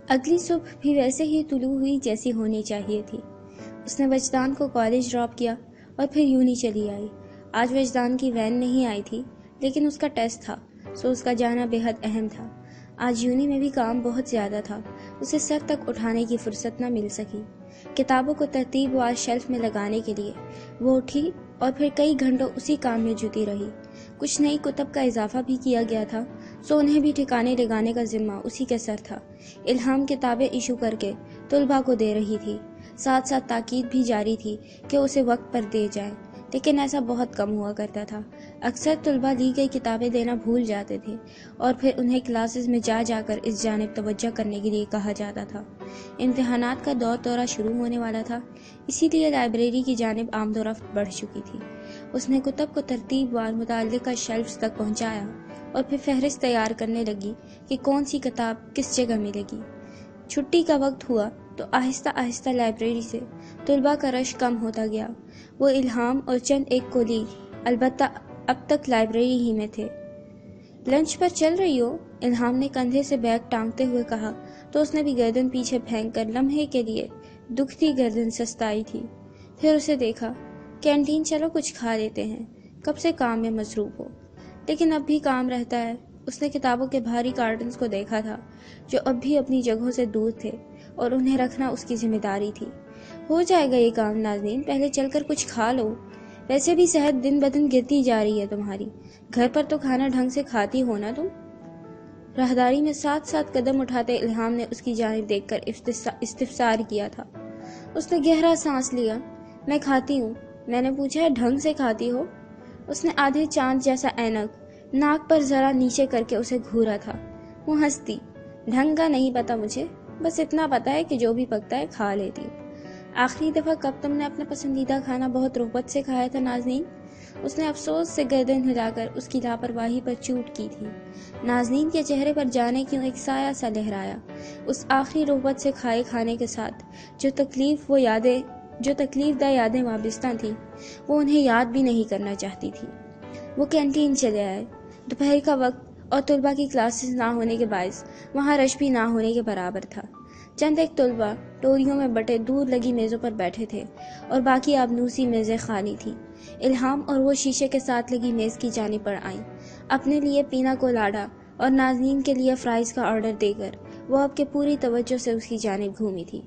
اگلی صبح بھی ویسے ہی طلوع ہوئی جیسی ہونی چاہیے تھی۔ اس نے وجدان کو کالج ڈراپ کیا اور پھر یونی چلی آئی۔ آج وجدان کی وین نہیں آئی تھی، لیکن اس کا ٹیسٹ تھا، سو اس کا جانا بے حد اہم تھا۔ آج یونی میں بھی کام بہت زیادہ تھا، اسے سر تک اٹھانے کی فرصت نہ مل سکی۔ کتابوں کو ترتیب وار شیلف میں لگانے کے لیے وہ اٹھی اور پھر کئی گھنٹوں اسی کام میں جٹی رہی۔ کچھ نئی کتب کا اضافہ بھی کیا گیا تھا، سو انہیں بھی ٹھکانے لگانے کا ذمہ اسی کے سر تھا۔ الہام کتابیں ایشو کر کے طلباء کو دے رہی تھی، ساتھ ساتھ تاکید بھی جاری تھی کہ اسے وقت پر دے جائیں، لیکن ایسا بہت کم ہوا کرتا تھا۔ اکثر طلباء لی گئی کتابیں دینا بھول جاتے تھے اور پھر انہیں کلاسز میں جا جا کر اس جانب توجہ کرنے کے لیے کہا جاتا تھا۔ امتحانات کا دورہ شروع ہونے والا تھا، اسی لیے لائبریری کی جانب آمد و رفت بڑھ چکی تھی۔ اس نے کتب کو ترتیب وار متعلقہ شیلفز تک پہنچایا اور پھر فہرست تیار کرنے لگی کہ کون سی کتاب کس جگہ ملے گی۔ چھٹی کا وقت ہوا تو آہستہ آہستہ لائبریری سے طلباء کا رش کم ہوتا گیا۔ وہ الہام اور چند ایک کولیگ البتہ اب تک لائبریری ہی میں تھے۔ لنچ پر چل رہی ہو؟ الہام نے کندھے سے بیگ ٹانگتے ہوئے کہا تو اس نے بھی گردن پیچھے پھینک کر لمحے کے لیے دکھتی گردن سستائی تھی۔ پھر اسے دیکھا، کینٹین چلو کچھ کھا لیتے ہیں، کب سے کام میں مصروف ہو۔ لیکن اب بھی کام رہتا ہے۔ اس نے کتابوں کے بھاری کارٹنز کو دیکھا تھا جو اب بھی اپنی جگہوں سے دور تھے اور انہیں رکھنا اس کی ذمہ داری تھی۔ ہو جائے گا یہ کام نازنین، پہلے چل کر کچھ کھا لو۔ ویسے بھی صحت دن بدن گرتی جا رہی ہے تمہاری، گھر پر تو کھانا ڈھنگ سے کھاتی ہو نا تم۔ راہداری میں ساتھ ساتھ قدم اٹھاتے الہام نے اس کی جانب دیکھ کر استفسار کیا تھا۔ اس نے گہرا سانس لیا۔ میں کھاتی ہوں، میں نے پوچھا ہے ڈھنگ سے کھاتی ہو؟ اس نے آدھے چاند جیسا اینک ناک پر ذرا نیچے کر کے اسے گھورا تھا۔ وہ ہنستی، ڈھنگ کا نہیں پتا مجھے، بس اتنا پتا ہے کہ جو بھی پکتا ہے کھا لیتی ہوں۔ آخری دفعہ کب تم نے اپنا پسندیدہ کھانا بہت رغبت سے کھایا تھا نازنین؟ اس نے افسوس سے گردن ہلا کر اس کی لاپرواہی پر چوٹ کی تھی۔ نازنین کے چہرے پر جانے کیوں ایک سایہ سا لہرایا۔ اس آخری رغبت سے کھائے کھانے کے ساتھ جو تکلیف دہ یادیں وابستہ تھیں، وہ انہیں یاد بھی نہیں کرنا چاہتی تھی۔ وہ کینٹین چلے آئے۔ دوپہر کا وقت اور طلباء کی کلاسز نہ ہونے کے باعث وہاں رش بھی نہ ہونے کے برابر تھا۔ چند ایک طلباء ٹوریوں میں بٹے دور لگی میزوں پر بیٹھے تھے اور باقی آبنوسی میزیں خالی تھیں۔ الہام اور وہ شیشے کے ساتھ لگی میز کی جانب پر آئیں۔ اپنے لیے پینا کولاڈا اور نازنین کے لیے فرائز کا آرڈر دے کر وہ اب کے پوری توجہ سے اس کی جانب گھومی تھی۔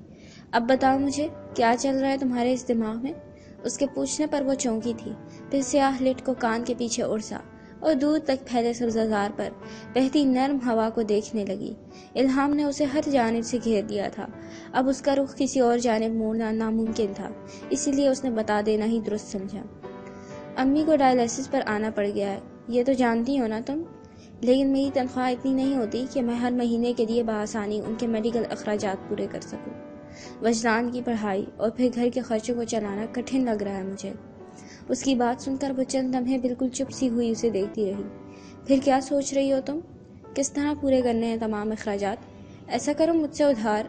اب بتاؤ مجھے، کیا چل رہا ہے تمہارے اس دماغ میں؟ اس کے پوچھنے پر وہ چونکی تھی، پھر سیاہ لٹ کو کان کے پیچھے اڑسا اور دور تک پھیلے سبززار پر بہتی نرم ہوا کو دیکھنے لگی۔ الہام نے اسے ہر جانب سے گھیر لیا تھا، اب اس کا رخ کسی اور جانب موڑنا ناممکن تھا، اسی لیے اس نے بتا دینا ہی درست سمجھا۔ امی کو ڈائلیسس پر آنا پڑ گیا ہے، یہ تو جانتی ہو نا تم، لیکن میری تنخواہ اتنی نہیں ہوتی کہ میں ہر مہینے کے لیے بآسانی ان کے میڈیکل اخراجات پورے کر سکوں۔ وجدان کی پڑھائی اور پھر گھر کے خرچوں کو چلانا کٹھن لگ رہا ہے مجھے۔ اس کی بات سن کر وہ چند لمحے بالکل چپ سی ہوئی اسے دیکھتی رہی۔ پھر کیا سوچ رہی ہو تم؟ کس طرح پورے کرنے ہیں تمام اخراجات؟ ایسا کرو مجھ سے ادھار۔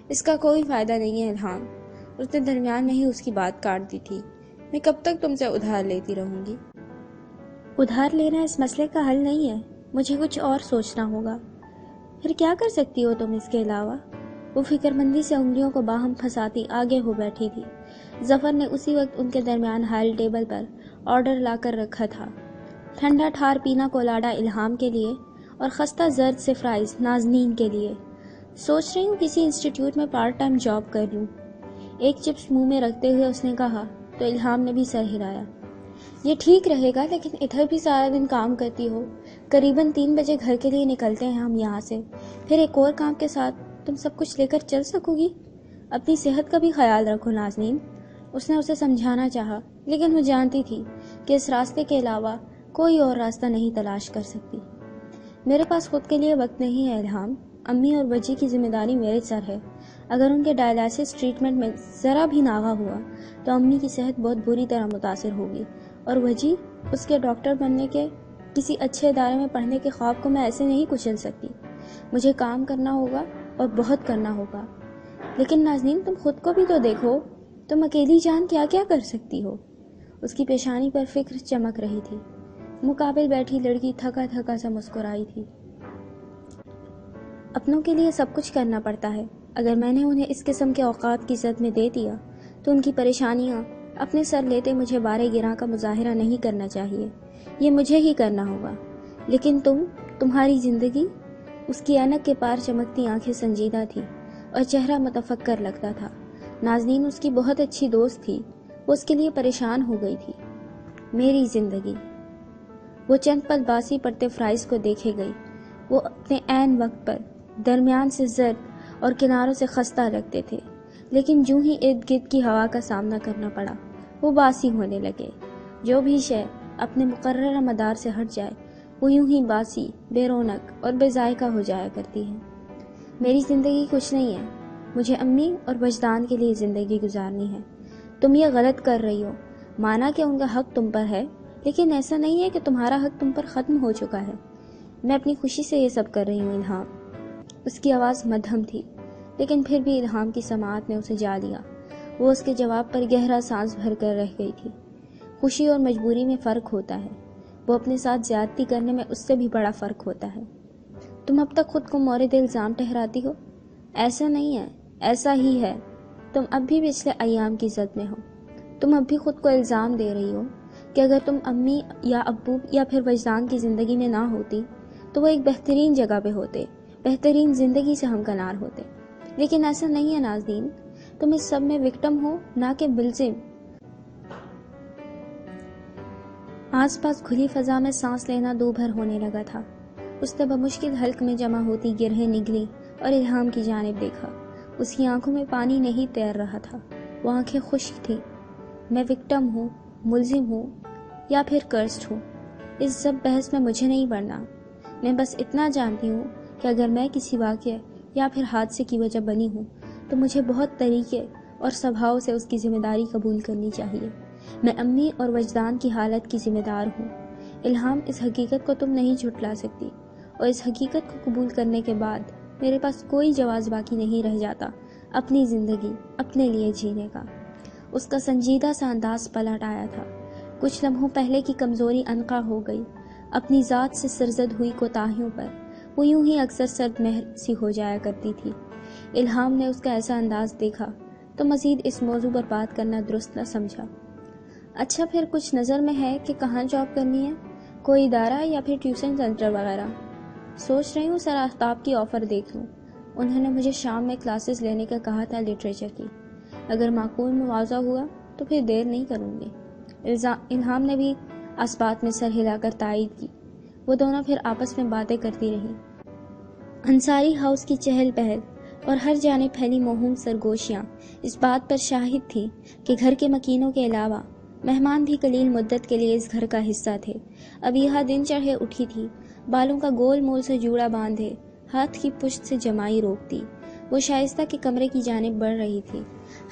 اس کا کوئی فائدہ نہیں ہے الہام، اس نے درمیان میں ہی اس کی بات کاٹ دی تھی۔ میں کب تک تم سے ادھار لیتی رہوں گی؟ ادھار لینا اس مسئلے کا حل نہیں ہے، مجھے کچھ اور سوچنا ہوگا۔ پھر کیا کر سکتی ہو تم اس کے علاوہ؟ وہ فکر مندی سے انگلیوں کو باہم پھنساتی آگے ہو بیٹھی تھی۔ ظفر نے اسی وقت ان کے درمیان ہائی ٹیبل پر آرڈر لا کر رکھا تھا، ٹھنڈا ٹھار پینا کولاڈا الہام کے لیے اور خستہ زرد سے فرائز نازنین کے لیے۔ سوچ رہی ہوں کسی انسٹیٹیوٹ میں پارٹ ٹائم جاب کر لوں، ایک چپس منہ میں رکھتے ہوئے اس نے کہا تو الہام نے بھی سر ہلایا۔ یہ ٹھیک رہے گا، لیکن ادھر بھی سارا دن کام کرتی ہو، قریباً 3 بجے گھر کے لیے نکلتے ہیں ہم یہاں سے، پھر ایک اور کام کے ساتھ تم سب کچھ لے کر چل سکو گی؟ اپنی صحت کا بھی خیال رکھو نازنین، اس نے اسے سمجھانا چاہا، لیکن وہ جانتی تھی کہ اس راستے کے علاوہ کوئی اور راستہ نہیں تلاش کر سکتی۔ میرے پاس خود کے لیے وقت نہیں ہے الہام، امی اور بجی کی ذمہ داری میرے سر ہے۔ اگر ان کے ڈائلیسس ٹریٹمنٹ میں ذرا بھی ناغہ ہوا تو امی کی صحت بہت بری طرح متاثر ہوگی، اور بجی، اس کے ڈاکٹر بننے کے، کسی اچھے ادارے میں پڑھنے کے خواب کو میں ایسے نہیں کچل سکتی۔ مجھے کام کرنا ہوگا اور بہت کرنا ہوگا۔ لیکن نازنین، تم خود کو بھی تو دیکھو، تم اکیلی جان کیا کیا کر سکتی ہو؟ اس کی پیشانی پر فکر چمک رہی تھی۔ مقابل بیٹھی لڑکی تھکا تھکا سا مسکرائی تھی۔ اپنوں کے لیے سب کچھ کرنا پڑتا ہے. اگر میں نے انہیں اس قسم کے اوقات کی زد میں دے دیا تو ان کی پریشانیاں اپنے سر لیتے مجھے بارے گراں کا مظاہرہ نہیں کرنا چاہیے. یہ مجھے ہی کرنا ہوگا. لیکن تمہاری زندگی. اس کی اینک کے پار چمکتی آنکھیں سنجیدہ تھی اور چہرہ متفکر لگتا تھا. نازنین اس کی بہت اچھی دوست تھی. وہ اس کے لیے پریشان ہو گئی تھی. میری زندگی. وہ چند پل باسی پڑتے فرائز کو دیکھے گئی. وہ اپنے عین وقت پر درمیان سے زرد اور کناروں سے خستہ لگتے تھے، لیکن جو ہی ارد گرد کی ہوا کا سامنا کرنا پڑا وہ باسی ہونے لگے. جو بھی شے اپنے مقررہ مدار سے ہٹ جائے وہ یوں ہی باسی، بے رونق اور بے ذائقہ ہو جایا کرتی ہے. میری زندگی کچھ نہیں ہے. مجھے امی اور وجدان کے لیے زندگی گزارنی ہے. تم یہ غلط کر رہی ہو. مانا کہ ان کا حق تم پر ہے، لیکن ایسا نہیں ہے کہ تمہارا حق تم پر ختم ہو چکا ہے. میں اپنی خوشی سے یہ سب کر رہی ہوں الہام. اس کی آواز مدھم تھی، لیکن پھر بھی الہام کی سماعت نے اسے جا لیا. وہ اس کے جواب پر گہرا سانس بھر کر رہ گئی تھی. خوشی اور مجبوری میں فرق ہوتا ہے. وہ اپنے ساتھ زیادتی کرنے میں اس سے بھی بڑا فرق ہوتا ہے. تم اب تک خود کو مورد الزام ٹھہراتی ہو. ایسا نہیں ہے، ایسا ہی ہے. تم اب بھی پچھلے ایام کی زد میں ہو. تم اب بھی خود کو الزام دے رہی ہو کہ اگر تم امی یا ابو یا پھر وجدان کی زندگی میں نہ ہوتی تو وہ ایک بہترین جگہ پہ ہوتے، بہترین زندگی سے ہمکنار ہوتے. لیکن ایسا نہیں ہے نازنین. تم اس سب میں وکٹم ہو، نہ کہ ملزم. آس پاس کھلی فضا میں سانس لینا دو بھر ہونے لگا تھا. اس نے بمشکل حلق میں جمع ہوتی گرہیں نگلی اور الہام کی جانب دیکھا. اس کی آنکھوں میں پانی نہیں تیر رہا تھا. وہ آنکھیں خشک تھیں. میں وکٹم ہوں، ملزم ہوں یا پھر کرسڈ ہوں، اس سب بحث میں مجھے نہیں پڑنا. میں بس اتنا جانتی ہوں کہ اگر میں کسی واقعے یا پھر حادثے کی وجہ بنی ہوں تو مجھے بہت طریقے اور سبھاؤ سے اس کی ذمہ داری قبول کرنی چاہیے. میں امی اور وجدان کی حالت کی ذمہ دار ہوں. الہام، اس حقیقت کو تم نہیں جھٹلا سکتی، اور اس حقیقت کو قبول کرنے کے بعد میرے پاس کوئی جواز باقی نہیں رہ جاتا اپنی زندگی اپنے لیے جینے کا. اس کا سنجیدہ سا انداز پلٹ آیا تھا. کچھ لمحوں پہلے کی کمزوری انقا ہو گئی. اپنی ذات سے سرزد ہوئی کوتاہیوں پر وہ یوں ہی اکثر سرد مہر سی ہو جایا کرتی تھی. الہام نے اس کا ایسا انداز دیکھا تو مزید اس موضوع پر بات کرنا درست نہ سمجھا. اچھا، پھر کچھ نظر میں ہے کہ کہاں جاب کرنی ہے؟ کوئی ادارہ یا پھر ٹیوشن سینٹر وغیرہ؟ سوچ رہی ہوں سر آفتاب کی آفر دیکھ لوں. انہوں نے مجھے شام میں کلاسز لینے کا کہا تھا لٹریچر کی. اگر معقول مواضع ہوا تو پھر دیر نہیں کروں گی. الہام نے بھی اس بات میں سر ہلا کر تائید کی. وہ دونوں پھر آپس میں باتیں کرتی رہیں. انصاری ہاؤس کی چہل پہل اور ہر جانب پھیلی موہوم سرگوشیاں اس بات پر شاہد تھی کہ گھر کے مکینوں کے علاوہ مہمان بھی قلیل مدت کے لیے اس گھر کا حصہ تھے. اب یہ دن چڑھے اٹھی تھی، بالوں کا گول مول سے جوڑا باندھے ہاتھ کی پشت سے جمائی روکتی. وہ شائستہ کے کمرے کی جانب بڑھ رہی تھی.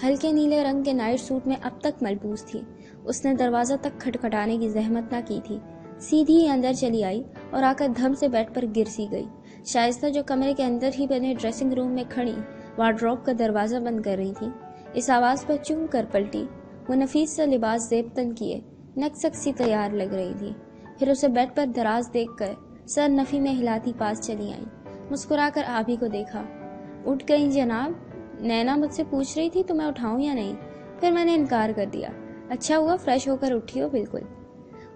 ہلکے نیلے رنگ کے نائٹ سوٹ میں اب تک ملبوس تھی. اس نے دروازہ تک کھٹکھٹانے کی زحمت نہ کی تھی. سیدھی ہی اندر چلی آئی اور آ کر دھم سے بیڈ پر گر سی گئی. شائستہ جو کمرے کے اندر ہی بنے ڈریسنگ روم میں کھڑی وارڈروب کا دروازہ بند کر رہی تھی، اس آواز پر چونک کر پلٹی. وہ نفیس سا لباس زیب تن کیے نکسک سی تیار لگ رہی تھی. پھر اسے بیڈ پر دراز دیکھ کر سر نفی میں ہلاتی پاس چلی آئی. مسکرا کر آبی کو دیکھا. اٹھ گئی جناب. نینا مجھ سے پوچھ رہی تھی تو میں اٹھاؤں یا نہیں، پھر میں نے انکار کر دیا. اچھا ہوا فریش ہو کر اٹھی ہو. بالکل.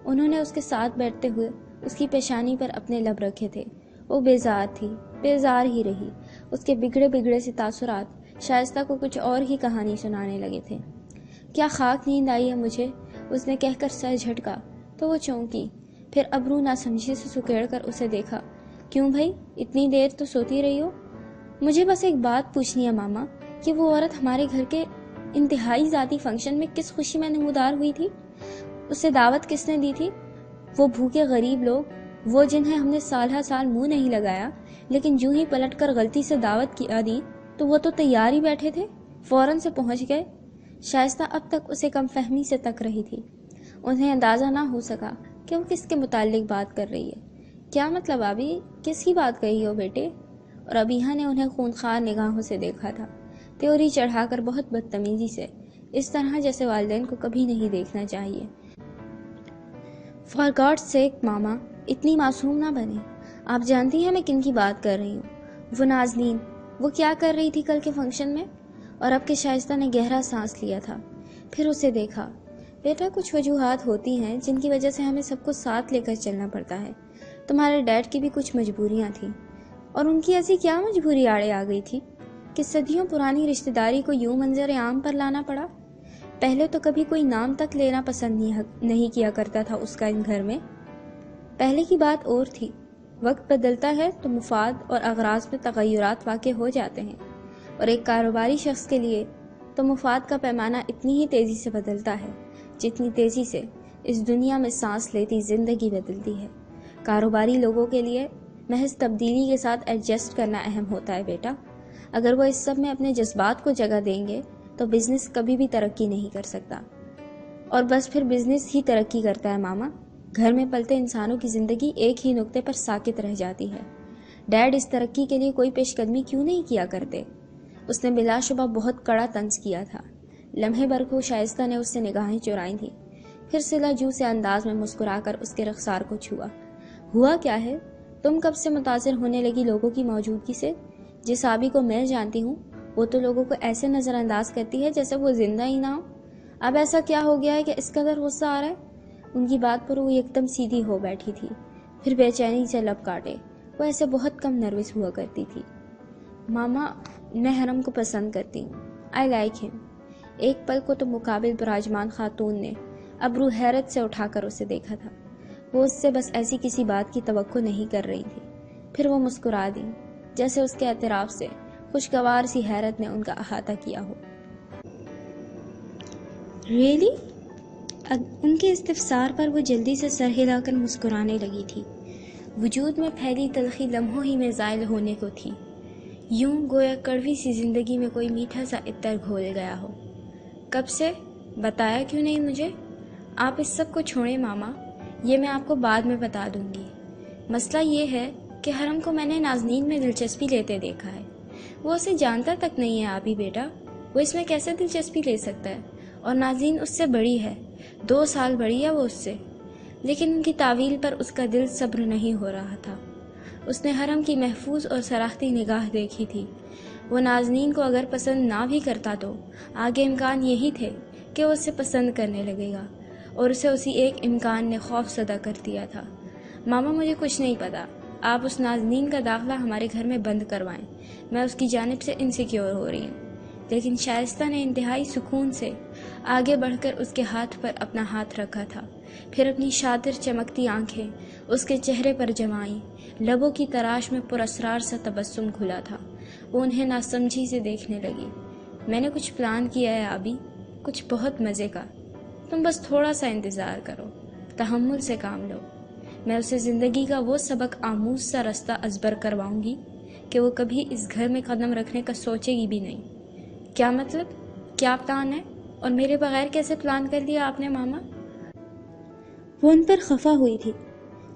انہوں نے اس کے ساتھ بیٹھتے ہوئے اس کی پیشانی پر اپنے لب رکھے تھے. وہ بیزار تھی، بیزار ہی رہی. اس کے بگڑے سے تاثرات شائستہ کو کچھ اور ہی کہانی سنانے لگے تھے. کیا خاک نیند آئی ہے مجھے، اس نے کہہ کر سر جھٹکا تو وہ چونکی. پھر ابرو ناسمجھی سے سکیڑ کر اسے دیکھا. کیوں بھائی، اتنی دیر تو سوتی رہی ہو؟ مجھے بس ایک بات پوچھنی ہے ماما کہ وہ عورت ہمارے گھر کے انتہائی ذاتی فنکشن میں کس خوشی میں نمودار ہوئی تھی؟ اسے دعوت کس نے دی تھی؟ وہ بھوکے غریب لوگ، وہ جنہیں ہم نے سال ہر سال منہ نہیں لگایا، لیکن جو ہی پلٹ کر غلطی سے دعوت کیا دی تو وہ تو تیار ہی بیٹھے تھے، فوراً سے پہنچ گئے. شائستہ اب تک اسے کم فہمی سے تک رہی تھی. انہیں اندازہ نہ ہو سکا کہ وہ کس کے متعلق بات کر رہی ہے. کیا مطلب آبی، کس کی بات کہی ہو بیٹے؟ اور ابیہا نے انہیں خونخوار نگاہوں سے دیکھا تھا، تیوری چڑھا کر بہت بدتمیزی سے، اس طرح جیسے والدین کو کبھی نہیں دیکھنا چاہیے. فار گاڈ سیک ماما، اتنی معصوم نہ بنے. آپ جانتی ہیں میں کن کی بات کر رہی ہوں. وہ نازنین، وہ کیا کر رہی تھی کل کے فنکشن میں؟ اور اب کہ شائستہ نے گہرا سانس لیا تھا، پھر اسے دیکھا۔ بیٹا، کچھ وجوہات ہوتی ہیں جن کی وجہ سے ہمیں سب کو ساتھ لے کر چلنا پڑتا ہے۔ تمہارے ڈیڈ کی بھی کچھ مجبوریاں تھیں، اور ان کی ایسی کیا مجبوری آڑے آ گئی تھی کہ صدیوں پرانی رشتہ داری کو یوں منظر عام پر لانا پڑا؟ پہلے تو کبھی کوئی نام تک لینا پسند نہیں کیا کرتا تھا اس کا ان گھر میں۔ پہلے کی بات اور تھی، وقت بدلتا ہے تو مفاد اور اغراض میں تغیرات واقع ہو جاتے ہیں، اور ایک کاروباری شخص کے لیے تو مفاد کا پیمانہ اتنی ہی تیزی سے بدلتا ہے جتنی تیزی سے اس دنیا میں سانس لیتی زندگی بدلتی ہے۔ کاروباری لوگوں کے لیے محض تبدیلی کے ساتھ ایڈجسٹ کرنا اہم ہوتا ہے بیٹا۔ اگر وہ اس سب میں اپنے جذبات کو جگہ دیں گے تو بزنس کبھی بھی ترقی نہیں کر سکتا، اور بس پھر بزنس ہی ترقی کرتا ہے ماما۔ گھر میں پلتے انسانوں کی زندگی ایک ہی نقطے پر ساکت رہ جاتی ہے۔ ڈیڈ اس ترقی کے لیے کوئی پیش قدمی کیوں نہیں کیا کرتے؟ اس نے بلا شبہ بہت کڑا طنز کیا تھا۔ لمحے بھر کو شائستہ نے اس سے نگاہیں چرائی تھیں، پھر صلہ جو سے انداز میں مسکرا کر اس کے رخسار کو چھوا۔ ہوا کیا ہے؟ تم کب سے متاثر ہونے لگی لوگوں کی موجودگی سے؟ جس آبی کو میں جانتی ہوں وہ تو لوگوں کو ایسے نظر انداز کرتی ہے جیسے وہ زندہ ہی نہ ہو۔ اب ایسا کیا ہو گیا ہے کہ اس قدر غصہ آ رہا ہے؟ ان کی بات پر وہ ایک دم سیدھی ہو بیٹھی تھی، پھر بے چینی سے لب کاٹے۔ وہ ایسے بہت کم نروس ہوا کرتی تھی۔ ماما، میں حرم کو پسند کرتی ہوں، آئی لائک ہم۔ ایک پل کو تو مقابل براجمان خاتون نے ابرو حیرت سے اٹھا کر اسے دیکھا تھا۔ وہ اس سے بس ایسی کسی بات کی توقع نہیں کر رہی تھی۔ پھر وہ مسکرا دی، جیسے اس کے اعتراف سے خوشگوار سی حیرت نے ان کا احاطہ کیا ہو۔ ریئلی؟ ان کے استفسار پر وہ جلدی سے سر ہلا کر مسکرانے لگی تھی۔ وجود میں پھیلی تلخی لمحوں ہی میں زائل ہونے کو تھی، یوں گویا کڑوی سی زندگی میں کوئی میٹھا سا عطر گھول گیا ہو۔ کب سے؟ بتایا کیوں نہیں مجھے؟ آپ اس سب کو چھوڑیں ماما، یہ میں آپ کو بعد میں بتا دوں گی۔ مسئلہ یہ ہے کہ حرم کو میں نے نازنین میں دلچسپی لیتے دیکھا ہے۔ وہ اسے جانتا تک نہیں ہے آپ ہی بیٹا، وہ اس میں کیسے دلچسپی لے سکتا ہے؟ اور نازنین اس سے بڑی ہے، 2 سال بڑی ہے وہ اس سے۔ لیکن ان کی تعویل پر اس کا دل صبر نہیں ہو رہا تھا۔ اس نے حرم کی محفوظ اور سراختی نگاہ دیکھی تھی۔ وہ نازنین کو اگر پسند نہ بھی کرتا تو آگے امکان یہی تھے کہ وہ اسے پسند کرنے لگے گا، اور اسے اسی ایک امکان نے خوف زدہ کر دیا تھا۔ ماما، مجھے کچھ نہیں پتا، آپ اس نازنین کا داخلہ ہمارے گھر میں بند کروائیں، میں اس کی جانب سے انسیکیور ہو رہی ہوں۔ لیکن شائستہ نے انتہائی سکون سے آگے بڑھ کر اس کے ہاتھ پر اپنا ہاتھ رکھا تھا، پھر اپنی شاطر چمکتی آنکھیں اس کے چہرے پر جمائیں۔ لبوں کی تراش میں پراسرار سا تبسم کھلا تھا۔ وہ انہیں ناسمجھی سے دیکھنے لگی۔ میں نے کچھ پلان کیا ہے آبی، کچھ بہت مزے کا، تم بس تھوڑا سا انتظار کرو، تحمل سے کام لو۔ میں اسے زندگی کا وہ سبق آموز سا رستہ ازبر کرواؤں گی کہ وہ کبھی اس گھر میں قدم رکھنے کا سوچے گی بھی نہیں۔ کیا مطلب؟ کیا پلان ہے؟ اور میرے بغیر کیسے پلان کر لیا آپ نے ماما؟ وہ ان پر خفا ہوئی تھی۔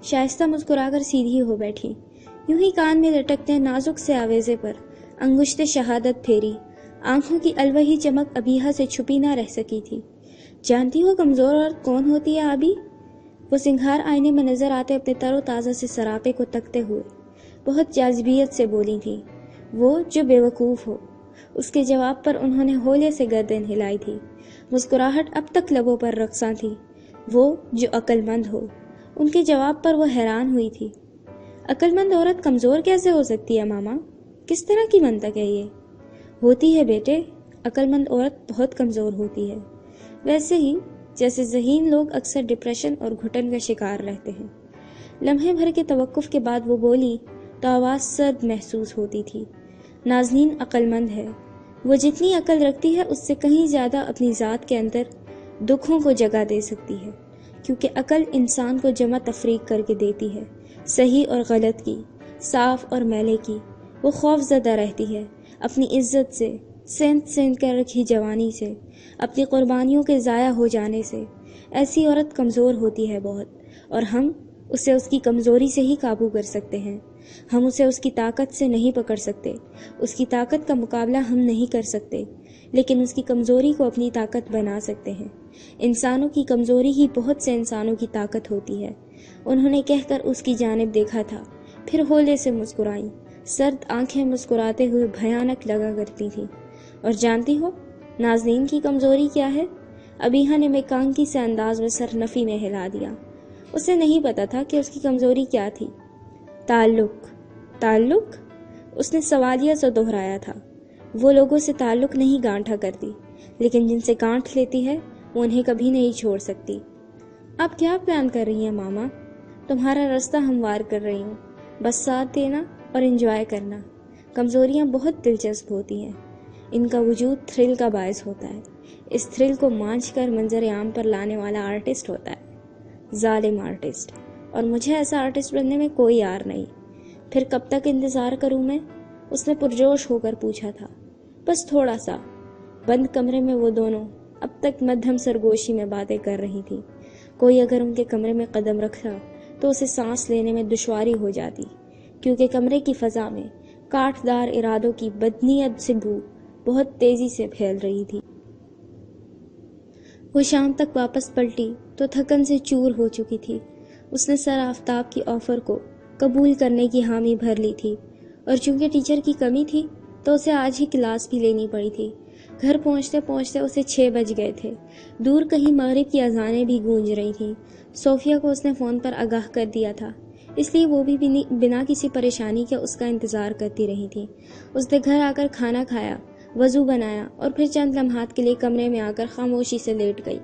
شائستہ مسکرا کر سیدھی ہو بیٹھی، یوں ہی کان میں لٹکتے نازک سے آویزے پر انگشت شہادت پھیری۔ آنکھوں کی الوہی چمک ابیہا سے چھپی نہ رہ سکی تھی۔ جانتی ہو کمزور عورت کون ہوتی ہے آبی؟ وہ سنگھار آئینے میں نظر آتے اپنے تر و تازہ سے سراپے کو تکتے ہوئے بہت جاذبیت سے بولی تھی۔ وہ جو بے وقوف ہو۔ اس کے جواب پر انہوں نے ہولے سے گردن ہلائی تھی۔ مسکراہٹ اب تک لبوں پر رقصاں تھی۔ وہ جو عقل مند ہو۔ ان کے جواب پر وہ حیران ہوئی تھی۔ عقل مند عورت کمزور کیسے ہو سکتی ہے ماما؟ کس طرح کی منطق ہے یہ؟ ہوتی ہے بیٹے، عقل مند عورت بہت کمزور ہوتی ہے، ویسے ہی جیسے ذہین لوگ اکثر ڈپریشن اور گھٹن کا شکار رہتے ہیں۔ لمحے بھر کے توقف کے بعد وہ بولی تو آواز سرد محسوس ہوتی تھی۔ نازنین عقل مند ہے، وہ جتنی عقل رکھتی ہے اس سے کہیں زیادہ اپنی ذات کے اندر دکھوں کو جگہ دے سکتی ہے، کیونکہ عقل انسان کو جمع تفریق کر کے دیتی ہے، صحیح اور غلط کی، صاف اور میلے کی۔ وہ خوف زدہ رہتی ہے اپنی عزت سے، سینت سینت کر رکھی جوانی سے، اپنی قربانیوں کے ضائع ہو جانے سے۔ ایسی عورت کمزور ہوتی ہے بہت، اور ہم اسے اس کی کمزوری سے ہی قابو کر سکتے ہیں۔ ہم اسے اس کی طاقت سے نہیں پکڑ سکتے، اس کی طاقت کا مقابلہ ہم نہیں کر سکتے، لیکن اس کی کمزوری کو اپنی طاقت بنا سکتے ہیں۔ انسانوں کی کمزوری ہی بہت سے انسانوں کی طاقت ہوتی ہے۔ انہوں نے کہہ کر اس کی جانب دیکھا تھا، پھر ہولے سے مسکرائیں۔ سرد آنکھیں مسکراتے ہوئے بھیانک لگا کرتی تھیں۔ اور جانتی ہو نازنین کی کمزوری کیا ہے؟ ابیحا نے میکانکی سے انداز میں سر نفی میں ہلا دیا۔ اسے نہیں پتا تھا کہ اس کی کمزوری کیا تھی۔ تعلق۔ تعلق؟ اس نے سوالیہ سے دہرایا تھا۔ وہ لوگوں سے تعلق نہیں گانٹھا کرتی، لیکن جن سے گانٹھ لیتی ہے وہ انہیں کبھی نہیں چھوڑ سکتی۔ آپ کیا پلان کر رہی ہیں ماما؟ تمہارا راستہ ہموار کر رہی ہوں، بس ساتھ دینا اور انجوائے کرنا۔ کمزوریاں بہت دلچسپ ہوتی ہیں، ان کا وجود تھرل کا باعث ہوتا ہے۔ اس تھرل کو مانچ کر منظر عام پر لانے والا آرٹسٹ ہوتا ہے، ظالم آرٹسٹ، اور مجھے ایسا آرٹسٹ بننے میں کوئی یار نہیں۔ پھر کب تک انتظار کروں میں؟ اس نے پرجوش ہو کر پوچھا تھا۔ بس تھوڑا سا۔ بند کمرے میں وہ دونوں اب تک مدھم سرگوشی میں باتیں کر رہی تھی۔ کوئی اگر ان کے کمرے میں قدم رکھتا تو اسے سانس لینے میں دشواری ہو جاتی، کیونکہ کمرے کی فضا میں کاٹ دار ارادوں کی بدنیت سے بو بہت تیزی سے پھیل رہی تھی۔ وہ شام تک واپس پلٹی تو تھکن سے چور ہو چکی تھی۔ اس نے سر آفتاب کی آفر کو قبول کرنے کی حامی بھر لی تھی، اور چونکہ ٹیچر کی کمی تھی تو اسے آج ہی کلاس بھی لینی پڑی تھی۔ گھر پہنچتے پہنچتے اسے 6 بج گئے تھے۔ دور کہیں مغرب کی اذانیں بھی گونج رہی تھیں۔ صوفیہ کو اس نے فون پر آگاہ کر دیا تھا، اس لیے وہ بھی بنا کسی پریشانی کے اس کا انتظار کرتی رہی تھی۔ اس نے گھر آ کر کھانا کھایا، وضو بنایا اور پھر چند لمحات کے لیے کمرے میں آ کر خاموشی سے لیٹ گئی۔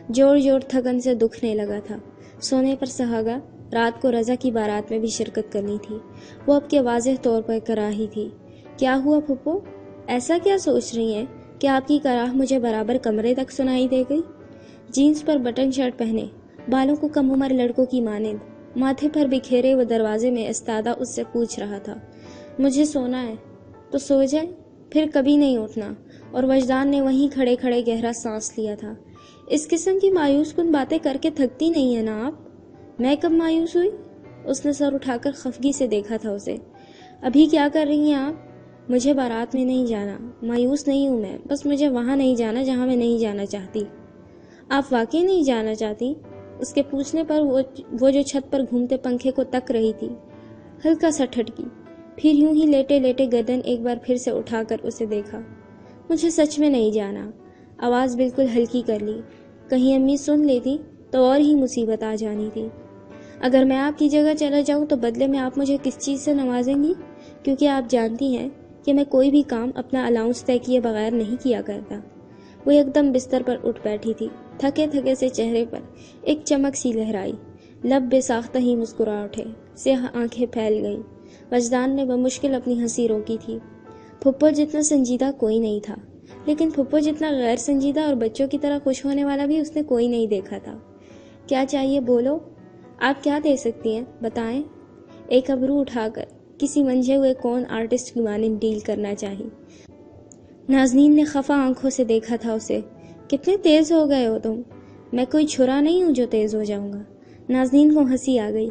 جوڑ جوڑ تھکن سے دکھنے لگا تھا۔ سونے پر سہاگا رات کو رضا کی بارات میں بھی شرکت کرنی تھی۔ وہ اب کے واضح طور پر کراہی تھی۔ کیا ہوا پھپھو؟ ایسا کیا سوچ رہی ہیں کہ آپ کی کراہ مجھے برابر کمرے تک سنائی دے گئی؟ جینز پر بٹن شرٹ پہنے، بالوں کو کم عمر لڑکوں کی مانند ماتھے پر بکھیرے وہ دروازے میں استادہ اس سے پوچھ رہا تھا۔ مجھے سونا ہے تو سو جائے، پھر کبھی نہیں اٹھنا۔ اور وجدان نے وہیں کھڑے کھڑے گہرا سانس لیا تھا۔ اس قسم کی مایوس کن باتیں کر کے تھکتی نہیں ہیں نا آپ؟ میں کب مایوس ہوئی؟ اس نے سر اٹھا کر خفگی سے دیکھا تھا اسے۔ ابھی کیا کر رہی ہیں آپ؟ مجھے بارات میں نہیں جانا۔ مایوس نہیں ہوں میں، بس مجھے وہاں نہیں جانا جہاں میں نہیں جانا چاہتی۔ آپ واقعی نہیں جانا چاہتی؟ اس کے پوچھنے پر وہ جو چھت پر گھومتے پنکھے کو تک رہی تھی ہلکا سا ٹھٹکی، پھر یوں ہی لیٹے لیٹے گردن ایک بار پھر سے اٹھا کر اسے دیکھا۔ مجھے سچ میں نہیں جانا۔ آواز بالکل ہلکی کر لی، کہیں امی سن لیتی تو اور ہی مصیبت آ جانی تھی۔ اگر میں آپ کی جگہ چلا جاؤں تو بدلے میں آپ مجھے کس چیز سے نوازیں گی؟ کیونکہ آپ جانتی ہیں کہ میں کوئی بھی کام اپنا الاؤنس طے کیے بغیر نہیں کیا کرتا۔ وہ ایک دم بستر پر اٹھ بیٹھی تھی، تھکے تھکے سے چہرے پر ایک چمک سی لہرائی، لب بے ساختہ ہی مسکرا اٹھے، سیاہ آنکھیں پھیل گئیں۔ وجدان نے بمشکل اپنی ہنسی روکی تھی۔ پھپھو جتنا سنجیدہ کوئی نہیں تھا، لیکن پھپھو جتنا غیر سنجیدہ اور بچوں کی طرح خوش ہونے والا بھی اس نے کوئی نہیں دیکھا تھا۔ کیا چاہیے بولو، آپ کیا دے سکتی ہیں بتائیں؟ ایک ابرو اٹھا کر کسی منجھے ہوئے کون آرٹسٹ کی مانند ڈیل کرنا چاہی۔ نازنین نے خفا آنکھوں سے دیکھا تھا اسے۔ کتنے تیز ہو گئے ہو تم؟ میں کوئی چھرا نہیں ہوں جو تیز ہو جاؤں گا۔ نازنین کو ہنسی آ گئی۔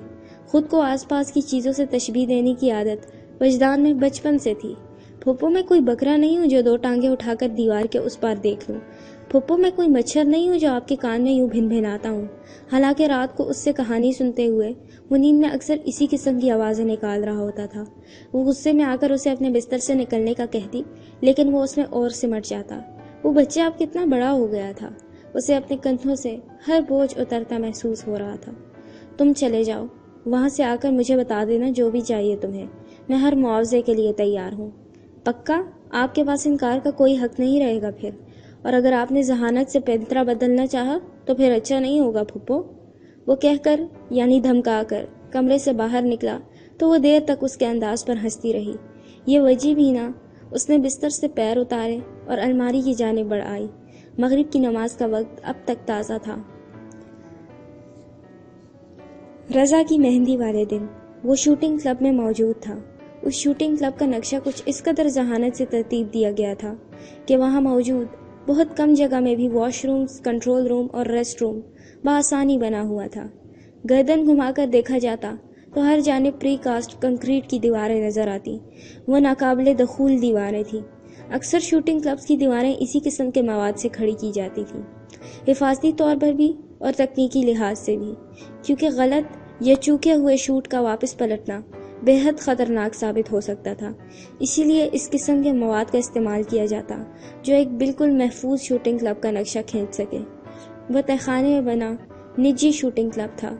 خود کو آس پاس کی چیزوں سے تشبیہ دینے کی عادت وجدان میں بچپن سے تھی۔ پھپھو میں کوئی بکرا نہیں ہوں جو 2 ٹانگیں اٹھا کر دیوار کے اس پار دیکھ لوں۔ پھپھو میں کوئی مچھر نہیں ہوں جو آپ کے کان میں یوں بھن بھناتا ہوں۔ حالانکہ رات کو اس سے کہانی سنتے ہوئے وہ نیند میں اکثر اسی قسم کی آوازیں نکال رہا ہوتا تھا۔ وہ غصے میں آ کر اسے اپنے بستر سے نکلنے کا کہتی، لیکن وہ اس میں اور سمٹ جاتا۔ وہ بچہ اب کتنا بڑا ہو گیا تھا۔ اسے اپنے کندھوں سے ہر بوجھ اترتا محسوس ہو رہا تھا۔ تم چلے جاؤ، وہاں سے آ کر مجھے بتا دینا جو بھی چاہیے تمہیں، میں ہر معاوضے کے لیے تیار ہوں۔ پکا؟ آپ کے پاس انکار کا کوئی حق نہیں رہے گا پھر، اور اگر آپ نے ذہانت سے پینترا بدلنا چاہا تو پھر اچھا نہیں ہوگا پھپھو۔ وہ کہہ کر یعنی دھمکا کر کمرے سے باہر نکلا تو وہ دیر تک اس کے انداز پر ہنستی رہی۔ یہ وجہ بھی نہ، اس نے بستر سے پیر اتارے اور الماری کی جانب بڑھ آئی۔ مغرب کی نماز کا وقت اب تک تازہ تھا۔ رضا کی مہندی والے دن وہ شوٹنگ کلب میں موجود تھا۔ اس شوٹنگ کلب کا نقشہ کچھ اس قدر ذہانت سے ترتیب دیا گیا تھا کہ وہاں موجود بہت کم جگہ میں بھی واش رومز، کنٹرول روم اور ریسٹ روم بآسانی بنا ہوا تھا۔ گردن گھما کر دیکھا جاتا تو ہر جانب پری کاسٹ کنکریٹ کی دیواریں نظر آتی۔ وہ ناقابل دخول دیواریں تھیں۔ اکثر شوٹنگ کلبز کی دیواریں اسی قسم کے مواد سے کھڑی کی جاتی تھیں، حفاظتی طور پر بھی اور تکنیکی لحاظ سے بھی، کیونکہ غلط یا چوکے ہوئے شوٹ کا واپس پلٹنا بے حد خطرناک ثابت ہو سکتا تھا، اسی لیے اس قسم کے مواد کا استعمال کیا جاتا جو ایک بالکل محفوظ شوٹنگ کلب کا نقشہ کھینچ سکے۔ وہ تہہ خانے میں بنا نجی شوٹنگ کلب تھا۔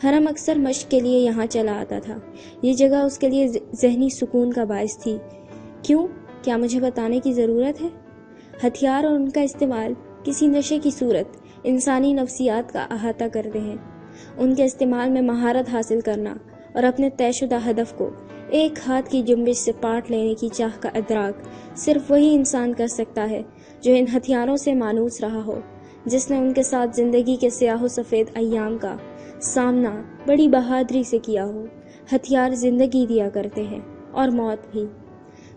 حرم اکثر مشق کے لیے یہاں چلا آتا تھا۔ یہ جگہ اس کے لیے ذہنی سکون کا باعث تھی۔ کیوں؟ کیا مجھے بتانے کی ضرورت ہے؟ ہتھیار اور ان کا استعمال کسی نشے کی صورت انسانی نفسیات کا احاطہ کرتے ہیں۔ ان کے استعمال میں مہارت حاصل کرنا اور اپنے طے شدہ ہدف کو ایک ہاتھ کی جنبش سے پاٹ لینے کی چاہ کا ادراک صرف وہی انسان کر سکتا ہے جو ان ہتھیاروں سے مانوس رہا ہو، جس نے ان کے ساتھ زندگی کے سیاہ و سفید ایام کا سامنا بڑی بہادری سے کیا ہو۔ ہتھیار زندگی دیا کرتے ہیں اور موت بھی۔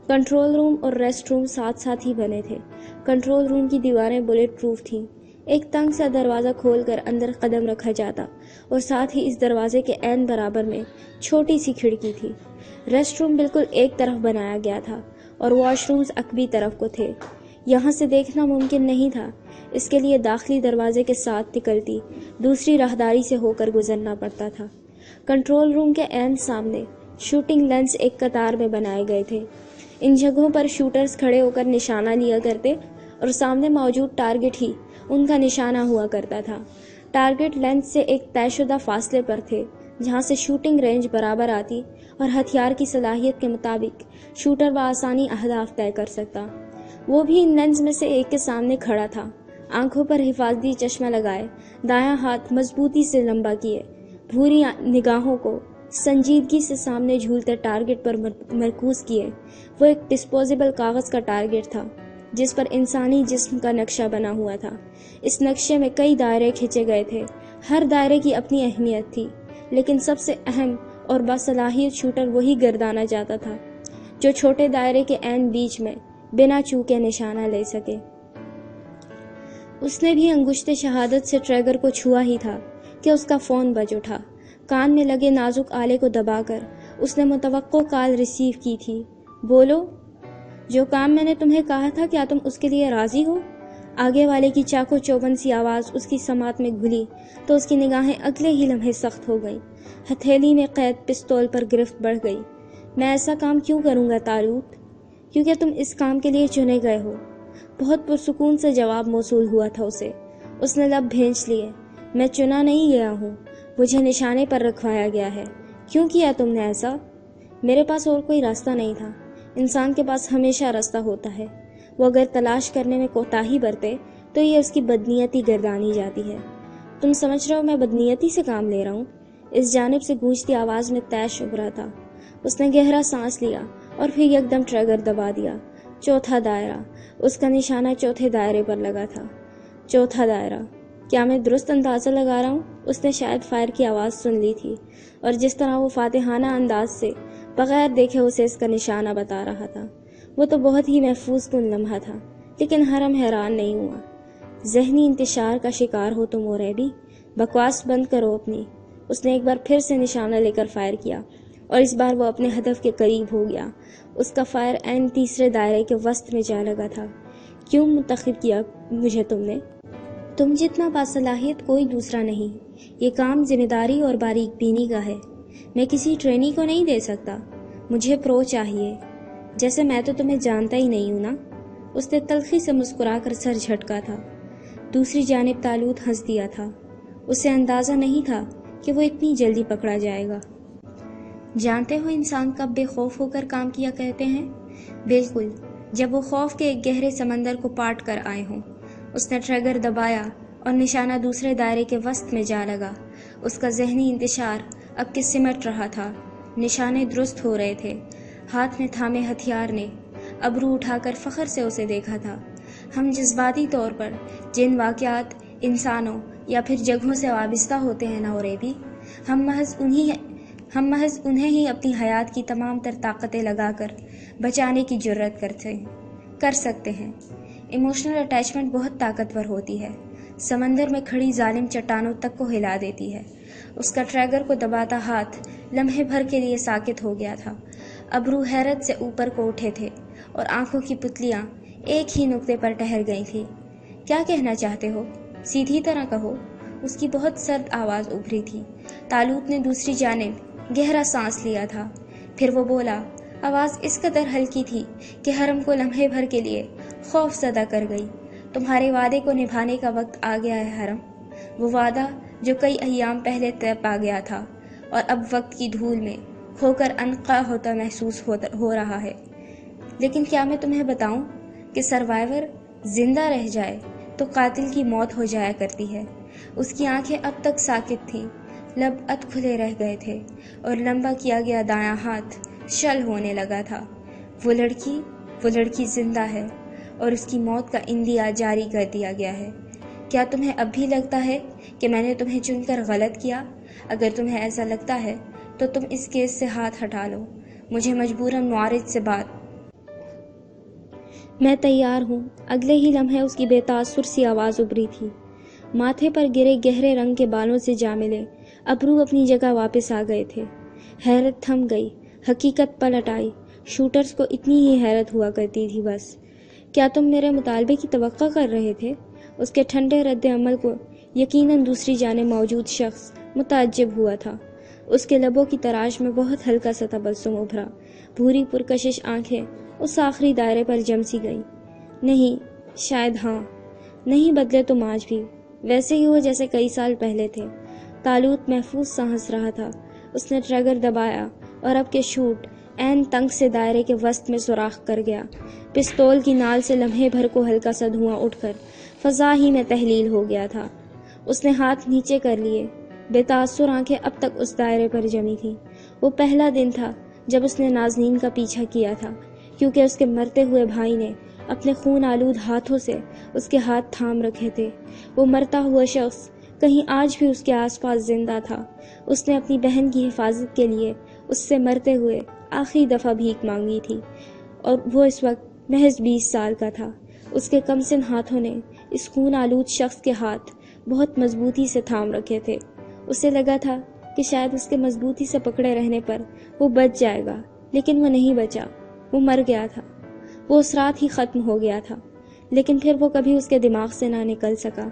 کنٹرول روم اور ریسٹ روم ساتھ ساتھ ہی بنے تھے۔ کنٹرول روم کی دیواریں بلیٹ پروف تھیں۔ ایک تنگ سا دروازہ کھول کر اندر قدم رکھا جاتا اور ساتھ ہی اس دروازے کے عین برابر میں چھوٹی سی کھڑکی تھی۔ ریسٹ روم بالکل ایک طرف بنایا گیا تھا اور واش رومز عقبی طرف کو تھے۔ یہاں سے دیکھنا ممکن نہیں تھا، اس کے لیے داخلی دروازے کے ساتھ نکلتی دوسری راہداری سے ہو کر گزرنا پڑتا تھا۔ کنٹرول روم کے عین سامنے شوٹنگ لینس ایک قطار میں بنائے گئے تھے۔ ان جگہوں پر شوٹرز کھڑے ہو کر نشانہ لیا کرتے اور سامنے موجود ٹارگٹ ہی ان کا نشانہ ہوا کرتا تھا۔ ٹارگٹ لینس سے ایک طے شدہ فاصلے پر تھے جہاں سے شوٹنگ رینج برابر آتی اور ہتھیار کی صلاحیت کے مطابق شوٹر بآسانی اہداف طے کر سکتا۔ وہ بھی ان لینس میں سے ایک کے سامنے کھڑا تھا، آنکھوں پر حفاظتی چشمہ لگائے، دایاں ہاتھ مضبوطی سے لمبا کیے، بھوری نگاہوں کو سنجیدگی سے سامنے جھولتے ٹارگٹ پر مرکوز کیے۔ وہ ایک ڈسپوزیبل کاغذ کا ٹارگٹ تھا جس پر انسانی جسم کا نقشہ بنا ہوا تھا۔ اس نقشے میں کئی دائرے کھینچے گئے تھے، ہر دائرے کی اپنی اہمیت تھی، لیکن سب سے اہم اور باصلاحیت شوٹر وہی گردانا جاتا تھا جو چھوٹے دائرے کے عین بیچ میں بنا چوکے نشانہ لے سکے۔ اس نے بھی انگشت شہادت سے ٹریگر کو چھوا ہی تھا کہ اس کا فون بج اٹھا۔ کان میں لگے نازک آلے کو دبا کر اس نے متوقع کال ریسیو کی تھی۔ بولو، جو کام میں نے تمہیں کہا تھا کیا تم اس کے لیے راضی ہو؟ آگے والے کی چاقو چوبند سی آواز اس کی سماعت میں گھلی تو اس کی نگاہیں اگلے ہی لمحے سخت ہو گئیں۔ ہتھیلی میں قید پستول پر گرفت بڑھ گئی۔ میں ایسا کام کیوں کروں گا طالوت؟ کیونکہ تم اس کام کے لیے چنے گئے ہو۔ بہت پرسکون سے جواب موصول ہوا تھا اسے۔ اس نے لب بھینچ لیے۔ میں چنا نہیں گیا ہوں، مجھے نشانے پر رکھوایا گیا ہے۔ کیوں کیا تم نے ایسا؟ میرے پاس اور کوئی راستہ نہیں تھا۔ انسان کے پاس ہمیشہ راستہ ہوتا ہے، وہ اگر تلاش کرنے میں کوتاہی برتے تو یہ اس کی بدنیتی گردانی جاتی ہے۔ تم سمجھ رہے ہو میں بدنیتی سے کام لے رہا ہوں؟ اس جانب سے گونجتی آواز میں طیش ابھرا تھا۔ اس نے گہرا سانس لیا اور پھر یکدم ٹریگر دبا دیا۔ چوتھا دائرہ، اس کا نشانہ چوتھے دائرے پر لگا تھا۔ چوتھا دائرہ، کیا میں درست اندازہ لگا رہا ہوں؟ اس نے شاید فائر کی آواز سن لی تھی اور جس طرح وہ فاتحانہ انداز سے بغیر دیکھے اسے اس کا نشانہ بتا رہا تھا، وہ تو بہت ہی محفوظ کن لمحہ تھا۔ لیکن حرم حیران نہیں ہوا۔ ذہنی انتشار کا شکار ہو تم اوریبی، بکواس بند کرو اپنی۔ اس نے ایک بار پھر سے نشانہ لے کر فائر کیا اور اس بار وہ اپنے ہدف کے قریب ہو گیا۔ اس کا فائر عین تیسرے دائرے کے وسط میں جا لگا تھا۔ کیوں منتخب کیا مجھے تم نے؟ تم جتنا باصلاحیت کوئی دوسرا نہیں۔ یہ کام ذمہ داری اور باریک بینی کا ہے۔ میں کسی ٹرینی کو نہیں دے سکتا، مجھے پرو چاہیے۔ جیسے میں تو تمہیں جانتا ہی نہیں ہوں نا۔ اس نے تلخی سے مسکرا کر سر جھٹکا تھا۔ دوسری جانب طالوت ہنس دیا تھا۔ اسے اندازہ نہیں تھا کہ وہ اتنی جلدی پکڑا جائے گا۔ جانتے ہو انسان کب بے خوف ہو کر کام کیا کرتے ہیں؟ بالکل جب وہ خوف کے ایک گہرے سمندر کو پاٹ کر آئے ہوں۔ اس نے ٹریگر دبایا اور نشانہ دوسرے دائرے کے وسط میں جا لگا۔ اس کا ذہنی انتشار اب کہ سمٹ رہا تھا۔ نشانے درست ہو رہے تھے۔ ہاتھ میں تھامے ہتھیار نے ابرو اٹھا کر فخر سے اسے دیکھا تھا۔ ہم جذباتی طور پر جن واقعات، انسانوں یا پھر جگہوں سے وابستہ ہوتے ہیں نا اوریبی، ہم محض انہیں ہی اپنی حیات کی تمام تر طاقتیں لگا کر بچانے کی جرت کر سکتے ہیں۔ ایموشنل اٹیچمنٹ بہت طاقتور ہوتی ہے، سمندر میں کھڑی ظالم چٹانوں تک کو ہلا دیتی ہے۔ اس کا ٹریگر کو دباتا ہاتھ لمحے بھر کے لیے ساکت ہو گیا تھا۔ ابرو حیرت سے اوپر کو اٹھے تھے اور آنکھوں کی پتلیاں ایک ہی نقطے پر ٹھہر گئی تھی۔ کیا کہنا چاہتے ہو؟ سیدھی طرح کہو۔ اس کی بہت سرد آواز ابھری تھی۔ طالوت نے دوسری جانب گہرا سانس لیا تھا۔ پھر وہ بولا، آواز اس قدر ہلکی تھی کہ حرم کو لمحے بھر کے لیے خوف زدہ کر گئی۔ تمہارے وعدے کو نبھانے کا وقت آ گیا ہے حرم، وہ وعدہ جو کئی ایام پہلے طے پا گیا تھا اور اب وقت کی دھول میں کھو کر انقا ہوتا محسوس ہو رہا ہے۔ لیکن کیا میں تمہیں بتاؤں کہ سروائیور زندہ رہ جائے تو قاتل کی موت ہو جایا کرتی ہے۔ اس کی آنکھیں اب تک ساکت تھیں، لب اد کھلے رہ گئے تھے اور لمبا کیا گیا دایاں ہاتھ شل ہونے لگا تھا۔ وہ لڑکی زندہ ہے اور اس کی موت کا اندیا جاری کر دیا گیا ہے۔ کیا تمہیں اب بھی لگتا ہے کہ میں نے تمہیں چن کر غلط کیا؟ اگر تمہیں ایسا لگتا ہے تو تم اس کیس سے ہاتھ ہٹا لو، مجھے مجبوراً معارض سے بات۔ میں تیار ہوں۔ اگلے ہی لمحے اس کی بے تاثر سی آواز ابھری تھی۔ ماتھے پر گرے گہرے رنگ کے بالوں سے جا ملے ابرو اپنی جگہ واپس آ گئے تھے۔ حیرت تھم گئی، حقیقت پلٹ آئی۔ شوٹرز کو اتنی ہی حیرت ہوا کرتی تھی بس۔ کیا تم میرے مطالبے کی توقع کر رہے تھے؟ اس کے ٹھنڈے رد عمل کو یقیناً دوسری جانب موجود شخص متعجب ہوا تھا۔ اس کے لبوں کی تراش میں بہت ہلکا سا تبسم ابھرا۔ بھوری پرکشش آنکھیں اس آخری دائرے پر جم سی گئیں۔ نہیں، شاید ہاں۔ نہیں بدلے تم آج بھی ویسے ہی ہو جیسے کئی سال پہلے تھے۔ تالوت محفوظ سا ہنس رہا تھا۔ اس نے ٹریگر دبایا اور اب کے شوٹ عین تنگ سے دائرے کے وسط میں سوراخ کر گیا۔ پستول کی نال سے لمحے بھر کو ہلکا سا دھواں اٹھ کر فضا ہی میں تحلیل ہو گیا تھا۔ اس نے ہاتھ نیچے کر لیے۔ بے تاثر آنکھیں اب تک اس دائرے پر جمی تھیں۔ وہ پہلا دن تھا جب اس نے نازنین کا پیچھا کیا تھا، کیونکہ اس کے مرتے ہوئے بھائی نے اپنے خون آلود ہاتھوں سے اس کے ہاتھ تھام رکھے تھے۔ وہ مرتا ہوا شخص کہیں آج بھی اس کے آس پاس زندہ تھا۔ اس نے اپنی بہن کی حفاظت کے لیے اس سے مرتے ہوئے آخری دفعہ بھیک مانگی تھی، اور وہ اس وقت محض 20 سال کا تھا۔ اس کے کمسن ہاتھوں نے اس خون آلود شخص کے ہاتھ بہت مضبوطی سے تھام رکھے تھے۔ اسے لگا تھا کہ شاید اس کے مضبوطی سے پکڑے رہنے پر وہ بچ جائے گا، لیکن وہ نہیں بچا۔ وہ مر گیا تھا۔ وہ اس رات ہی ختم ہو گیا تھا، لیکن پھر وہ کبھی اس کے دماغ سے نہ نکل سکا۔